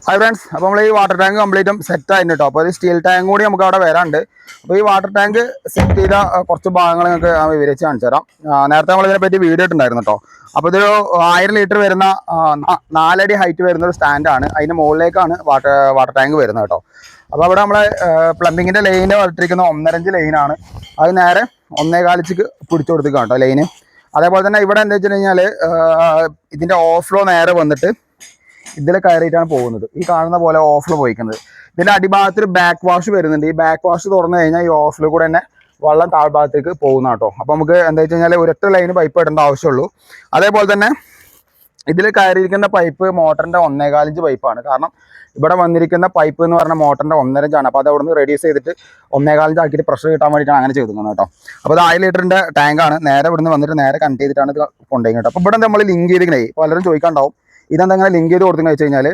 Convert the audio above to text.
Hi friends, അപ്പോൾ നമ്മൾ ഈ വാട്ടർ ടാങ്ക് കംപ്ലീറ്റും സെറ്റ് ആയിരുന്നു കേട്ടോ. അപ്പോൾ ഒരു സ്റ്റീൽ ടാങ്ക് കൂടി നമുക്ക് അവിടെ വരാനുണ്ട്. അപ്പോൾ ഈ വാട്ടർ ടാങ്ക് സെറ്റ് ചെയ്ത കുറച്ച് ഭാഗങ്ങൾ നിങ്ങൾക്ക് വിവരിച്ച് കാണിച്ചു തരാം. നേരത്തെ നമ്മൾ ഇതിനെപ്പറ്റി വീഡിയോ ഇട്ടുണ്ടായിരുന്നു കേട്ടോ. അപ്പോൾ ഇതൊരു 1000 ലിറ്റർ വരുന്ന 4 അടി ഹൈറ്റ് വരുന്ന ഒരു സ്റ്റാൻഡാണ്. അതിൻ്റെ മുകളിലേക്കാണ് വാട്ടർ ടാങ്ക് വരുന്നത് കേട്ടോ. അപ്പോൾ അവിടെ നമ്മളെ പ്ലംബിങ്ങിൻ്റെ ലൈന് ഇട്ടിരിക്കുന്ന 1.5 ലൈനാണ്. അത് നേരെ 1.25 പിടിച്ചു കൊടുത്തിരിക്കുക കേട്ടോ ലൈന്. അതേപോലെ തന്നെ ഇവിടെ എന്താ വെച്ച് കഴിഞ്ഞാൽ ഇതിൻ്റെ ഓവർഫ്ലോ നേരെ വന്നിട്ട് ഇതിൽ കയറിയിട്ടാണ് പോകുന്നത്. ഈ കാണുന്ന പോലെ ഓഫ്ലോ പോയിക്കുന്നത്. ഇതിൻ്റെ അടിഭാഗത്തിൽ ബാക്ക് വാഷ് വരുന്നുണ്ട്. ഈ ബാക്ക് വാഷ് തുറന്നു കഴിഞ്ഞാൽ ഈ ഓഫ്ലോ കൂടെ തന്നെ വെള്ളം താഴ്ഭാഗത്തേക്ക് പോകുന്ന കേട്ടോ. അപ്പോൾ നമുക്ക് എന്താ വെച്ച് കഴിഞ്ഞാൽ ഒരൊറ്റ ലൈന് പൈപ്പ് ഇടേണ്ട ആവശ്യമുള്ളൂ. അതേപോലെ തന്നെ ഇതിൽ കയറിയിരിക്കുന്ന പൈപ്പ് മോട്ടറിൻ്റെ 1.25 ഇഞ്ച് പൈപ്പാണ്. കാരണം ഇവിടെ വന്നിരിക്കുന്ന പൈപ്പ് എന്ന് പറഞ്ഞാൽ മോട്ടറിൻ്റെ 1.5 ഇഞ്ചാണ്. അപ്പോൾ അത് അവിടെ നിന്ന് റെഡ്യൂസ് ചെയ്തിട്ട് 1.25 ഇഞ്ച് ആക്കിയിട്ട് പ്രഷർ കിട്ടാൻ വേണ്ടിയിട്ടാണ് അങ്ങനെ ചെയ്തിരിക്കുന്നത് കേട്ടോ. അപ്പോൾ അത് 1000 ലിറ്ററിൻ്റെ ടാങ്കാണ്. നേരെ ഇവിടുന്ന് വന്നിട്ട് നേരെ കണക്ട് ചെയ്തിട്ടാണ് ഇത് കൊണ്ടുപോയി കേട്ടോ. അപ്പോൾ ഇവിടെ നമ്മൾ ലിങ്ക് ചെയ്തിരിക്കണേ പലരും ചോദിക്കാണ്ടാവും ഇതെന്തെങ്ങനെ ലിങ്ക് ചെയ്ത് കൊടുത്തെന്ന് വെച്ച് കഴിഞ്ഞാൽ